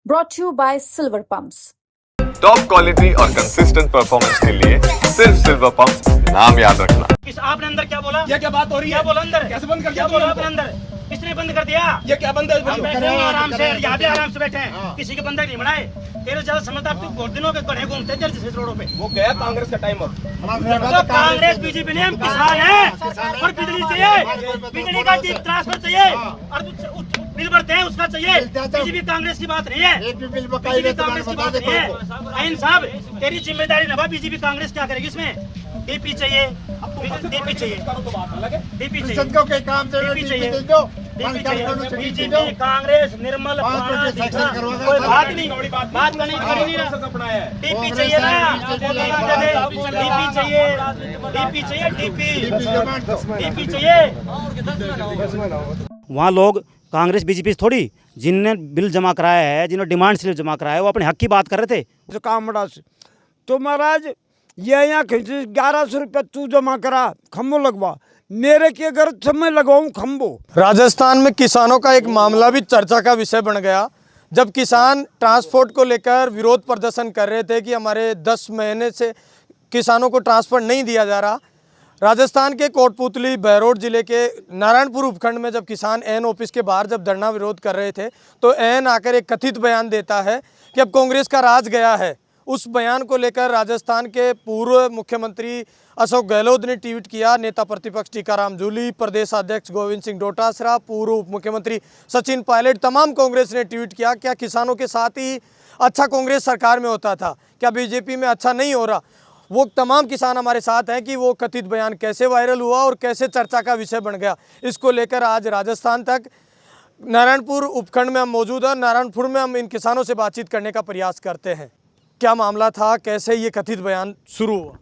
brought to you by Silver Pumps. Top quality और consistent performance के लिए सिर्फ सिल्वर पंप्स नाम याद रखना। आपने अंदर क्या बोला? ये क्या बात हो रही है? क्या बोला अंदर? कैसे बंद कर दिया? क्या बोला आपने अंदर? किसने बंद कर दिया? ये क्या बंद है? हम बैठे हैं आराम से, यहाँ भी आराम से बैठे हैं, किसी के बंधक नहीं बनाए। तेरे ज्यादा समझदार तू बहुत दिनों के गड्ढे घूमते हैं जैसे रोडों पे। वो गया कांग्रेस का टाइम और तो कांग्रेस बीजेपी ने हम किसान हैं और बिजली चाहिए, बिजली का ट्रांसफर चाहिए और बिल भरते हैं उसका चाहिए। बीजेपी कांग्रेस की बात नहीं है, बीजेपी कांग्रेस की बात नहीं है। आइन साहब तेरी जिम्मेदारी नभा, बीजेपी कांग्रेस क्या करेगी इसमें? डीपी चाहिए, डीपी चाहिए, डीपी चाहिए, डीपी चाहिए, डीपी चाहिए। बीजेपी कांग्रेस निर्मल कोई बात नहीं, बात करने की नहीं। डीपी चाहिए ना, डीपी चाहिए, डीपी चाहिए, डीपी चाहिए। वहाँ लोग कांग्रेस बीजेपी थोड़ी, जिनने बिल जमा कराया है, जिन्होंने डिमांड स्लिप जमा कराया है, वो अपने हक की बात कर रहे थे। तो काम बड़ा तो महाराज ये यहाँ 1100 रुपये तू जमा करा, खम्बो लगवा, मेरे के घर समय लगाऊं खम्बो। राजस्थान में किसानों का एक मामला भी चर्चा का विषय बन गया, जब किसान ट्रांसपोर्ट को लेकर विरोध प्रदर्शन कर रहे थे कि हमारे 10 महीने से किसानों को ट्रांसपोर्ट नहीं दिया जा रहा। राजस्थान के कोटपुतली बहरोड जिले के नारायणपुर उपखंड में जब किसान एन ऑफिस के बाहर जब धरना विरोध कर रहे थे, तो एन आकर एक कथित बयान देता है कि अब कांग्रेस का राज गया है। उस बयान को लेकर राजस्थान के पूर्व मुख्यमंत्री अशोक गहलोत ने ट्वीट किया, नेता प्रतिपक्ष टीकाराम जूली, प्रदेश अध्यक्ष गोविंद सिंह डोटासरा, पूर्व उप मुख्यमंत्री सचिन पायलट, तमाम कांग्रेस ने ट्वीट किया। क्या किसानों के साथ ही अच्छा कांग्रेस सरकार में होता था? क्या बीजेपी में अच्छा नहीं हो रहा? वो तमाम किसान हमारे साथ हैं कि वो कथित बयान कैसे वायरल हुआ और कैसे चर्चा का विषय बन गया। इसको लेकर आज राजस्थान तक नारायणपुर उपखंड में हम मौजूद हैं। नारायणपुर में हम इन किसानों से बातचीत करने का प्रयास करते हैं। क्या मामला था, कैसे ये कथित बयान शुरू हुआ?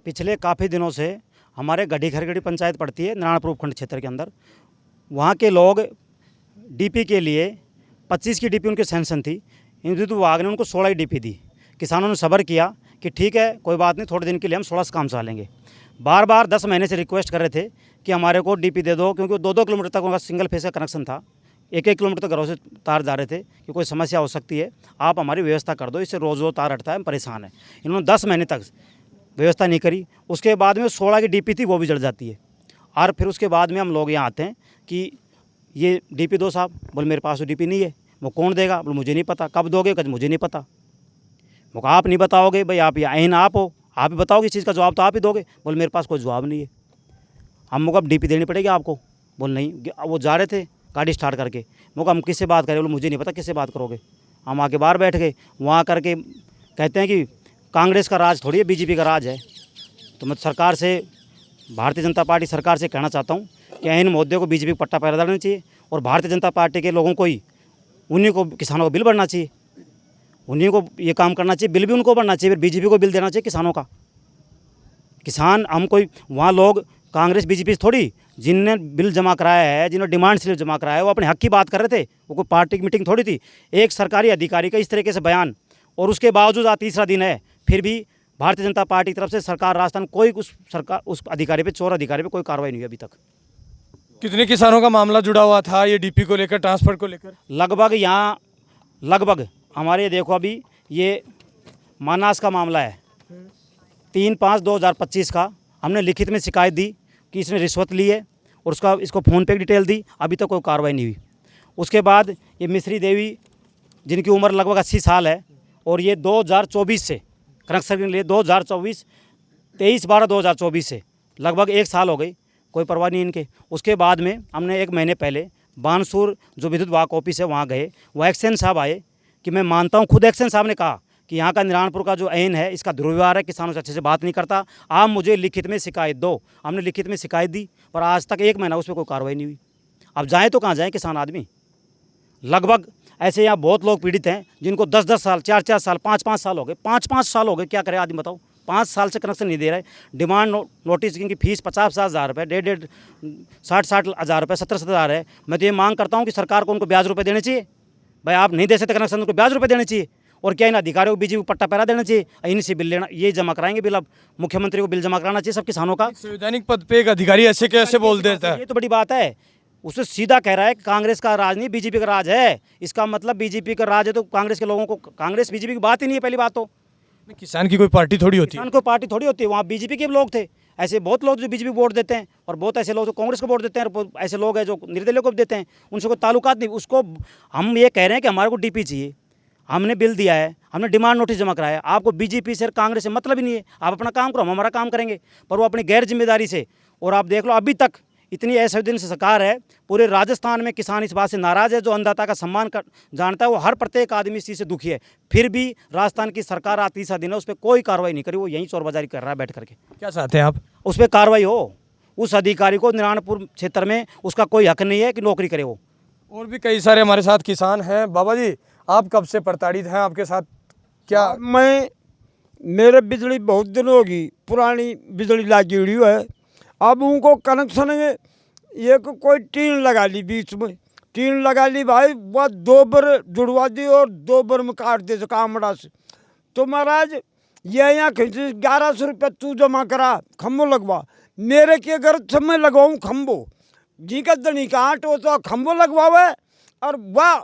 पिछले काफ़ी दिनों से हमारे गढ़ी खरगढ़ी पंचायत पड़ती है नारायणपुर उपखंड क्षेत्र के अंदर, वहाँ के लोग डीपी के लिए 25 की डीपी उनकी सैंक्शन थी, विद्युत विभाग ने उनको 16 डीपी दी। किसानों ने सब्र किया कि ठीक है कोई बात नहीं, थोड़े दिन के लिए हम 16 से काम चला लेंगे। बार बार 10 महीने से रिक्वेस्ट कर रहे थे कि हमारे को डीपी दे दो, क्योंकि 2-2 किलोमीटर तक उनका सिंगल फेस का कनेक्शन था। 1-1 किलोमीटर तक घरों से तार जा रहे थे कि कोई समस्या हो सकती है, आप हमारी व्यवस्था कर दो, इससे रोज़ रोज़ तार हटता है, हम परेशान हैं। इन्होंने 10 महीने तक व्यवस्था नहीं करी। उसके बाद में 16 की डीपी थी, वो भी जड़ जाती है। और फिर उसके बाद में हम लोग यहाँ आते हैं कि ये डीपी दो साहब, बोले मेरे पास तो डीपी नहीं है। वो कौन देगा? बोले मुझे नहीं पता। कब दोगे? कभी मुझे नहीं पता। वो आप नहीं बताओगे भाई, आप आइन आप हो, आप ही बताओगे इस चीज़ का जवाब तो आप ही दोगे। बोले मेरे पास कोई जवाब नहीं है। हम लोग अब डीपी देनी पड़ेगी आपको। बोले नहीं। वो जा रहे थे गाड़ी स्टार्ट करके, वो हम किससे बात करें? बोले मुझे नहीं पता किससे बात करोगे। हम आके बाहर बैठ गए, वहाँ करके कहते हैं कि कांग्रेस का राज थोड़ी है, बीजेपी का राज है। तो मैं सरकार से, भारतीय जनता पार्टी सरकार से कहना चाहता हूँ कि इन मुद्दे को बीजेपी को पट्टा पैरा डालना चाहिए और भारतीय जनता पार्टी के लोगों को ही, उन्हीं को, किसानों को बिल भरना चाहिए, उन्हीं को ये काम करना चाहिए। बिल भी उनको भरना चाहिए, फिर बीजेपी को बिल देना चाहिए किसानों का। किसान हम कोई, वहाँ लोग कांग्रेस बीजेपी थोड़ी, जिनने बिल जमा कराया है, जिन्होंने डिमांड स्लिप जमा कराया है, वो अपने हक की बात कर रहे थे। वो कोई पार्टी की मीटिंग थोड़ी थी। एक सरकारी अधिकारी का इस तरीके से बयान, और उसके बावजूद आज तीसरा दिन है, फिर भी भारतीय जनता पार्टी की तरफ से सरकार राजस्थान कोई उस अधिकारी पे, चोर अधिकारी पे कोई कार्रवाई नहीं हुई अभी तक। कितने किसानों का मामला जुड़ा हुआ था ये डीपी को लेकर, ट्रांसपोर्ट को लेकर? लगभग हमारे देखो अभी ये मानास का मामला है, 3/5/2025 का। हमने लिखित में शिकायत दी कि इसने रिश्वत ली है और इसको फ़ोन पे डिटेल दी, अभी तक कोई कार्रवाई नहीं हुई। उसके बाद ये मिश्री देवी, जिनकी उम्र लगभग 80 साल है, और ये 2024 से कनेक्शन के लिए 23/12/2024 से लगभग 1 साल हो गई, कोई परवाह नहीं इनके। उसके बाद में हमने 1 महीने पहले बानसूर जो विद्युत विभाग ऑफिस है वहाँ गए, वहाँ एक्शन साहब आए कि मैं मानता हूँ, खुद एक्शन साहब ने कहा कि यहाँ का नारायणपुर का जो ऐन है इसका दुर्व्यवहार है, किसानों से अच्छे से बात नहीं करता, आप मुझे लिखित में शिकायत दो। हमने लिखित में शिकायत दी, पर आज तक 1 महीना उस पर कोई कार्रवाई नहीं हुई। अब जाएँ तो कहाँ जाएँ किसान आदमी? लगभग ऐसे यहाँ बहुत लोग पीड़ित हैं जिनको 10-10 साल, 4-4 साल, 5-5 साल हो गए, 5-5 साल हो गए। क्या करें आदमी बताओ? 5 साल से कनेक्शन नहीं दे रहे। डिमांड नोटिस की फीस 50-50 हज़ार रुपये, 1.5 60-60 हज़ार रुपये, 70-70 हज़ार है। मैं तो ये मांग करता हूँ कि सरकार को उनको ब्याज रुपये देने चाहिए। भाई आप नहीं दे सकते कनेक्शन, उनको ब्याज रुपये देने चाहिए। और क्या इन अधिकारियों को बीजेपी को पट्टा पैरा देना चाहिए, इनसे बिल लेना, ये जमा कराएंगे बिल। अब मुख्यमंत्री को बिल जमा कराना चाहिए सब किसानों का। संवैधानिक पद पे एक अधिकारी ऐसे कैसे बोल देता है? ये तो बड़ी बात है। उससे सीधा कह रहा है कि कांग्रेस का राज नहीं बीजेपी का राज है। इसका मतलब बीजेपी का राज है तो कांग्रेस के लोगों को, कांग्रेस बीजेपी की बात ही नहीं है। पहली बात तो किसान की कोई पार्टी थोड़ी होती है। किसान को पार्टी थोड़ी होती है, वहाँ बीजेपी के लोग थे। ऐसे बहुत लोग जो बीजेपी को वोट देते हैं और बहुत ऐसे लोग जो कांग्रेस को वोट देते हैं और ऐसे लोग हैं जो निर्दलीय को भी देते हैं, उनसे कोई ताल्लुकात नहीं। उसको हम ये कह रहे हैं कि हमारे को डीपी चाहिए, हमने बिल दिया है, हमने डिमांड नोटिस जमा कराया है। आपको बीजेपी से कांग्रेस से मतलब ही नहीं है, आप अपना काम करो, हम हमारा काम करेंगे। पर वो अपनी गैर जिम्मेदारी से, और आप देख लो अभी तक इतनी ऐसे दिन से सरकार है, पूरे राजस्थान में किसान इस बात से नाराज़ है। जो अन्नदाता का सम्मान जानता है वो हर प्रत्येक आदमी इस चीज़ से दुखी है। फिर भी राजस्थान की सरकार आज तीसरा दिन है, उस पर कोई कार्रवाई नहीं करी। वो यहीं चोरबाजारी कर रहा है बैठ करके। क्या चाहते हैं आप? उस पर कार्रवाई हो। उस अधिकारी को नारायणपुर क्षेत्र में उसका कोई हक नहीं है कि नौकरी करे वो। और भी कई सारे हमारे साथ किसान हैं। बाबा जी, आप कब से प्रताड़ित हैं? आपके साथ क्या? मेरे बिजली बहुत दिन होगी, पुरानी बिजली लागी हुई है। अब उनको कनेक्शन है, एक कोई टीन लगा ली, बीच में टीन लगा ली भाई, वह 2 बार जुड़वा दी और 2 बार में काट दे कामड़ा से। तो महाराज ये यहाँ खींची 1100 रुपये तू जमा करा, खम्भो लगवा। मेरे के घर समय लगवाऊँ खम्भो, जी का दनी काट हो तो खम्भो लगवावे और वह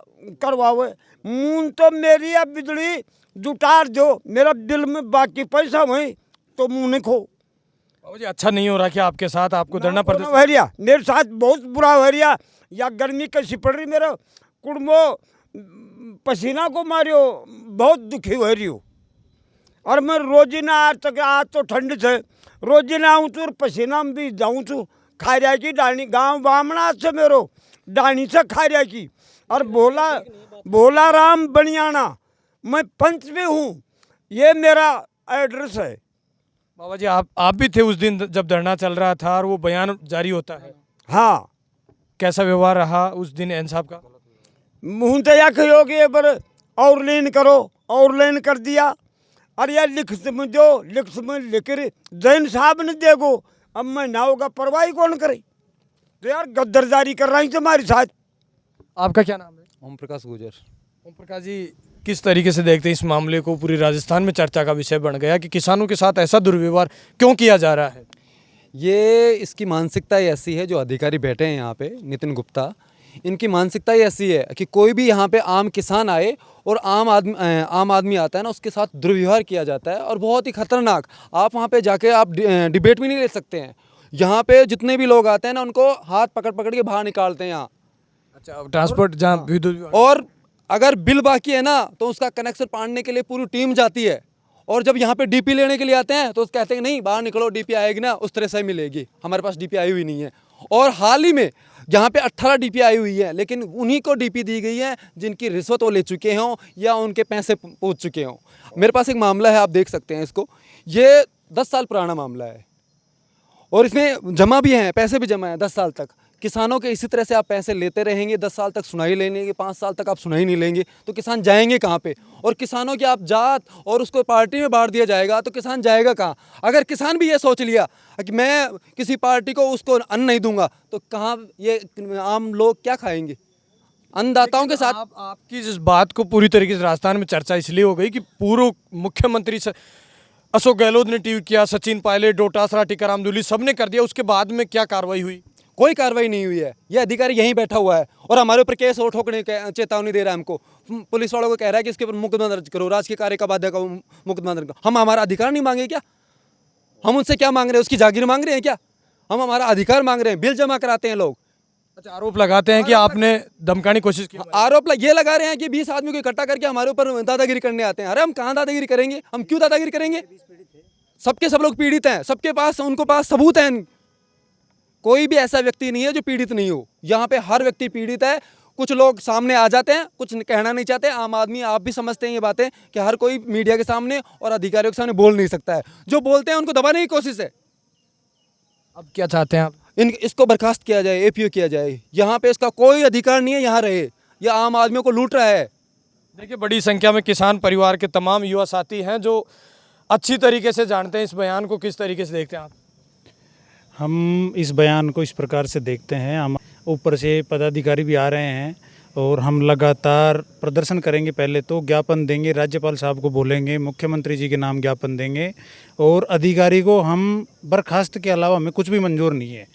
करवावे। मून तो मेरी अब बिजली जुटार दो, मेरा बिल में बाकी पैसा वहीं तो मुँह नहीं खो। बाबा जी, अच्छा नहीं हो रहा क्या आपके साथ? आपको धरना प्रदर्शन? वहरिया मेरे साथ बहुत बुरा वहरिया, या गर्मी कैसी पड़ रही, मेरा कुड़मो पसीना को मारियो, बहुत दुखी वहरियो। और मैं रोजीना आज तो ठंड से रोजीना आऊँ तो पसीना में भी जाऊँ तो खा रहा की डाणी, गाँव बामणा से मेरो डाणी से खा रहा की। और भोला राम बनियाना, मैं पंच भी हूँ, ये मेरा एड्रेस है। बाबा जी, आप भी थे उस दिन जब धरना चल रहा था और वो बयान जारी होता है? हाँ। कैसा व्यवहार रहा उस दिन एन साहब का? मुँह तो या कहोगे पर और लेन करो, और लेन कर दिया। अरे यार लिख में दो, लिख में लिख जैन साहब ने देगो, अब मैं ना होगा परवाही कौन करे। तो यार गद्दारी कर रही तुम्हारे साथ। आपका क्या नाम है? ओम प्रकाश गुजर। ओम प्रकाश जी, किस तरीके से देखते हैं इस मामले को? पूरी राजस्थान में चर्चा का विषय बन गया कि किसानों के साथ ऐसा दुर्व्यवहार क्यों किया जा रहा है? ये इसकी मानसिकता ही ऐसी है, जो अधिकारी बैठे हैं यहाँ पे, नितिन गुप्ता, इनकी मानसिकता ही ऐसी है कि कोई भी यहाँ पे आम किसान आए और आम आदमी आता है ना, उसके साथ दुर्व्यवहार किया जाता है और बहुत ही खतरनाक। आप वहाँ पे जाके आप डिबेट भी नहीं ले सकते हैं। यहाँ पे जितने भी लोग आते हैं ना, उनको हाथ पकड़ के बाहर निकालते हैं यहाँ। अच्छा, ट्रांसपोर्ट जहाँ विद्युत, और अगर बिल बाकी है ना तो उसका कनेक्शन पाड़ने के लिए पूरी टीम जाती है। और जब यहाँ पे डीपी लेने के लिए आते हैं तो कहते हैं नहीं बाहर निकलो, डीपी आएगी ना उस तरह से मिलेगी। हमारे पास डीपी आई हुई नहीं है। और हाल ही में यहाँ पे 18 डीपी आई हुई है, लेकिन उन्हीं को डीपी दी गई है जिनकी रिश्वत वो ले चुके हों या उनके पैसे पहुँच चुके हों। मेरे पास एक मामला है, आप देख सकते हैं इसको, ये 10 साल पुराना मामला है और इसमें जमा भी हैं, पैसे भी जमा हैं 10 साल तक। किसानों के इसी तरह से आप पैसे लेते रहेंगे, 10 साल तक सुनाई लेंगे, 5 साल तक आप सुनाई नहीं लेंगे, तो किसान जाएंगे कहाँ पे? और किसानों की आप जात और उसको पार्टी में बांट दिया जाएगा तो किसान जाएगा कहाँ? अगर किसान भी ये सोच लिया कि मैं किसी पार्टी को उसको अन्न नहीं दूंगा तो कहाँ ये आम लोग क्या खाएंगे? अन्नदाताओं के साथ आपकी जिस बात को पूरी तरीके से राजस्थान में चर्चा इसलिए हो गई कि पूर्व मुख्यमंत्री अशोक गहलोत ने ट्वीट किया, सचिन पायलट, डोटासरा, टीकाराम जूली सबने कर दिया, उसके बाद में क्या कार्रवाई हुई? कोई कार्रवाई नहीं हुई है। ये अधिकारी यहीं बैठा हुआ है और हमारे ऊपर केस और ठोकने की चेतावनी दे रहा है हमको। पुलिस वालों को कह रहा है कि इसके ऊपर मुकदमा दर्ज करो, राजकीय कार्य का बाध्य का मुकदमा दर्ज करो। हम हमारा अधिकार नहीं मांगे क्या? हम उनसे क्या मांग रहे हैं? उसकी जागीर मांग रहे हैं क्या? हम हमारा अधिकार मांग रहे हैं। बिल जमा कराते हैं लोग। अच्छा, आरोप लगाते हैं कि आपने धमकाने की कोशिश की। आरोप ये लगा रहे हैं कि 20 आदमी को इकट्ठा करके हमारे ऊपर दादागिरी करने आते हैं। अरे हम कहाँ दादागिरी करेंगे? हम क्यों दादागिरी करेंगे? सबके सब लोग पीड़ित हैं, सबके पास उनको पास सबूत हैं। कोई भी ऐसा व्यक्ति नहीं है जो पीड़ित नहीं हो। यहाँ पे हर व्यक्ति पीड़ित है। कुछ लोग सामने आ जाते हैं, कुछ कहना नहीं चाहते। आम आदमी, आप भी समझते हैं ये बातें कि हर कोई मीडिया के सामने और अधिकारियों के सामने बोल नहीं सकता है। जो बोलते हैं उनको दबाने की कोशिश है। अब क्या चाहते हैं आप? इसको बर्खास्त किया जाए, एपीओ किया जाए। यहाँ पे इसका कोई अधिकार नहीं है यहाँ रहे। यह आम आदमियों को लूट रहा है। देखिए, बड़ी संख्या में किसान परिवार के तमाम युवा साथी हैं जो अच्छी तरीके से जानते हैं इस बयान को। किस तरीके से देखते हैं आप? हम इस बयान को इस प्रकार से देखते हैं, हम ऊपर से पदाधिकारी भी आ रहे हैं और हम लगातार प्रदर्शन करेंगे। पहले तो ज्ञापन देंगे, राज्यपाल साहब को बोलेंगे, मुख्यमंत्री जी के नाम ज्ञापन देंगे और अधिकारी को हम बर्खास्त के अलावा हमें कुछ भी मंजूर नहीं है।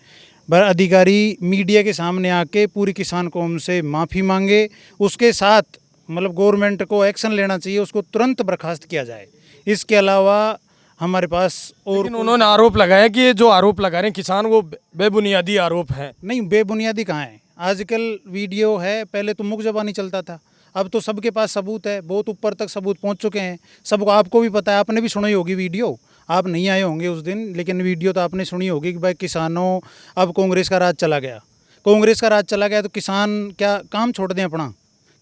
अधिकारी मीडिया के सामने आके पूरी किसान कौम से माफ़ी मांगे, उसके साथ मतलब गवर्नमेंट को एक्शन लेना चाहिए, उसको तुरंत बर्खास्त किया जाए। इसके अलावा हमारे पास और लेकिन उन्होंने आरोप लगाया कि ये जो आरोप लगा रहे हैं किसान वो बेबुनियादी आरोप हैं। नहीं, बेबुनियादी कहाँ है। आजकल वीडियो है, पहले तो मुख ज़बानी चलता था, अब तो सबके पास सबूत है, बहुत ऊपर तक सबूत पहुंच चुके हैं सबको। आपको भी पता है, आपने भी सुनी होगी वीडियो, आप नहीं आए होंगे उस दिन, लेकिन वीडियो तो आपने सुनी होगी कि भाई किसानों, अब कांग्रेस का राज चला गया, कांग्रेस का राज चला गया तो किसान क्या काम छोड़ दें अपना?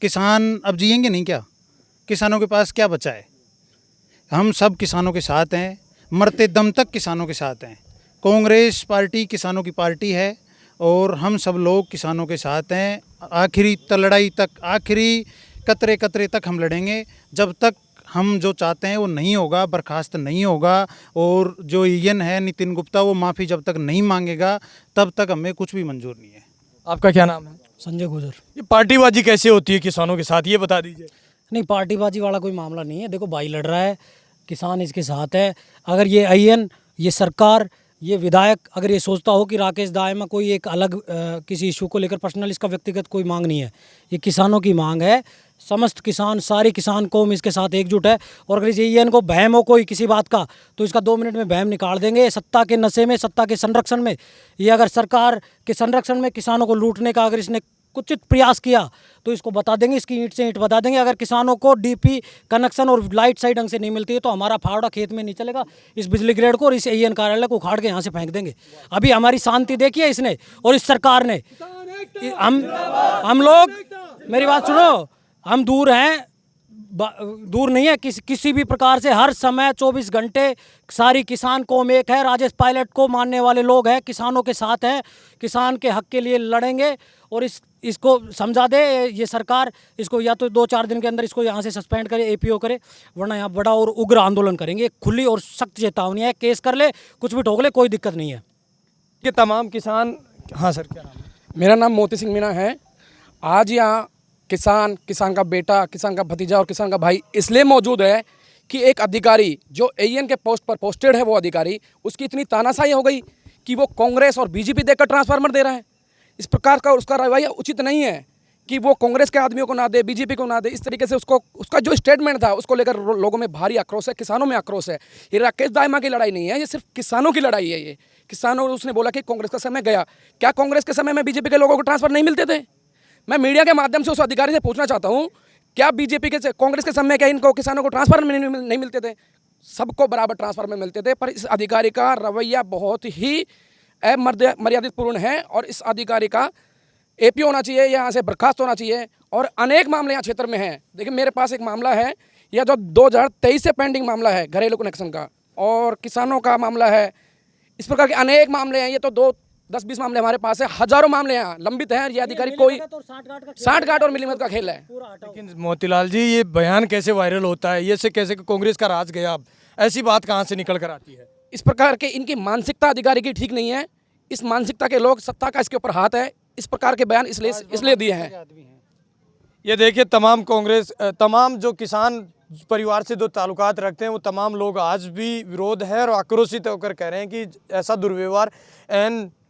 किसान अब जिएंगे नहीं क्या? किसानों के पास क्या बचा है? हम सब किसानों के साथ हैं, मरते दम तक किसानों के साथ हैं। कांग्रेस पार्टी किसानों की पार्टी है और हम सब लोग किसानों के साथ हैं। आखिरी लड़ाई तक, आखिरी कतरे कतरे तक हम लड़ेंगे, जब तक हम जो चाहते हैं वो नहीं होगा, बर्खास्त नहीं होगा। और जो ईएन है नितिन गुप्ता, वो माफ़ी जब तक नहीं मांगेगा तब तक हमें कुछ भी मंजूर नहीं है। आपका क्या नाम है? संजय गुजर। ये पार्टीबाजी कैसे होती है किसानों के साथ, ये बता दीजिए। नहीं, पार्टीबाजी वाला कोई मामला नहीं है। देखो, भाई लड़ रहा है, किसान इसके साथ है। अगर ये आईएन, ये सरकार, ये विधायक अगर ये सोचता हो कि राकेश दायमा कोई एक अलग किसी इशू को लेकर पर्सनल, इसका व्यक्तिगत कोई मांग नहीं है, ये किसानों की मांग है। समस्त किसान, सारी किसान कौम इसके साथ एकजुट है। और अगर इस ईएन को बहम हो कोई किसी बात का, तो इसका 2 मिनट में बहम निकाल देंगे। सत्ता के नशे में, सत्ता के संरक्षण में, ये अगर सरकार के संरक्षण में किसानों को लूटने का अगर इसने कुचित प्रयास किया तो इसको बता देंगे, इसकी ईंट से ईंट बता देंगे। अगर किसानों को डीपी कनेक्शन और लाइट सही ढंग से नहीं मिलती है तो हमारा फावड़ा खेत में नहीं चलेगा। इस बिजली ग्रेड को और इस एईएन कार्यालय को उखाड़ के यहाँ से फेंक देंगे। अभी हमारी शांति देखी है इसने और इस सरकार ने। हम लोग, मेरी बात सुनो, हम दूर हैं, दूर नहीं है किसी भी प्रकार से। हर समय 24 घंटे सारी किसान कौम एक है। राजेश पायलट को मानने वाले लोग हैं, किसानों के साथ हैं, किसान के हक के लिए लड़ेंगे। और इसको समझा दे ये सरकार, इसको या तो 2-4 दिन के अंदर इसको यहाँ से सस्पेंड करे, एपीओ करे, वरना यहाँ बड़ा और उग्र आंदोलन करेंगे। खुली और सख्त चेतावनी है, केस कर ले, कुछ भी ठोक ले, कोई दिक्कत नहीं है। ये तमाम किसान। हाँ सर, क्या नाम है? मेरा नाम मोती सिंह मीणा है। आज यहाँ किसान, किसान का बेटा, किसान का भतीजा और किसान का भाई इसलिए मौजूद है कि एक अधिकारी जो एईएन के पोस्ट पर पोस्टेड है, वो अधिकारी, उसकी इतनी तानाशाही हो गई कि वो कांग्रेस और बीजेपी देकर ट्रांसफार्मर दे रहा है। इस प्रकार का उसका रवैया उचित नहीं है कि वो कांग्रेस के आदमियों को ना दे, बीजेपी को ना दे। इस तरीके से उसका जो स्टेटमेंट था उसको लेकर लोगों में भारी आक्रोश है, किसानों में आक्रोश है। ये राकेश दायमा की लड़ाई नहीं है, ये सिर्फ किसानों की लड़ाई है। ये किसानों, उसने बोला कि कांग्रेस का समय गया। क्या कांग्रेस के समय में बीजेपी के लोगों को ट्रांसफर नहीं मिलते थे? मैं मीडिया के माध्यम से उस अधिकारी से पूछना चाहता हूँ, क्या बीजेपी के, कांग्रेस के समय क्या इनको किसानों को ट्रांसफर नहीं मिलते थे? सबको बराबर ट्रांसफर में मिलते थे। पर इस अधिकारी का रवैया बहुत ही अमर्यादित पूर्ण है और इस अधिकारी का एपीओ होना चाहिए, यहाँ से बर्खास्त होना चाहिए। और अनेक मामले यहाँ क्षेत्र में हैं। देखिए, मेरे पास एक मामला है, यह जो 2023 से पेंडिंग मामला है घरेलू कनेक्शन का, और किसानों का मामला है। इस प्रकार के अनेक मामले हैं। ये तो 10-20 मामले हमारे पास है, हजारों मामले यहाँ लंबित हैं। ये अधिकारी कोई 60 गांठ और मिलीमीटर का खेल है। लेकिन मोतीलाल जी, ये बयान कैसे वायरल होता है? ये से कैसे कांग्रेस का राज गया? अब ऐसी बात कहाँ से निकल कर आती है? इस प्रकार के इनकी मानसिकता अधिकारी की ठीक नहीं है। इस मानसिकता के लोग, सत्ता का इसके ऊपर हाथ है। इस प्रकार के बयान इसलिए दिए हैं। ये देखिए, तमाम जो किसान परिवार से जो ताल्लुकात रखते हैं वो तमाम लोग आज भी विरोध है और आक्रोशित होकर कह रहे हैं कि ऐसा दुर्व्यवहार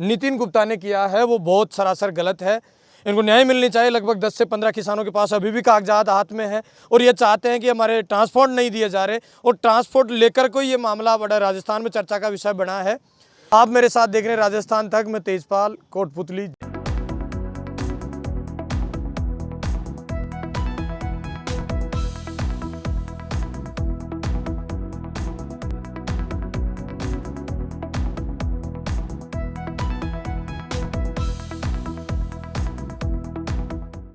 नितिन गुप्ता ने किया है वो बहुत सरासर गलत है। इनको न्याय मिलनी चाहिए। लगभग 10 से 15 किसानों के पास अभी भी कागजात हाथ में है और ये चाहते हैं कि हमारे ट्रांसपोर्ट नहीं दिए जा रहे, और ट्रांसपोर्ट लेकर कोई ये मामला बड़ा राजस्थान में चर्चा का विषय बना है। आप मेरे साथ देख रहे हैं राजस्थान तक। मैं तेजपाल, कोटपुतली।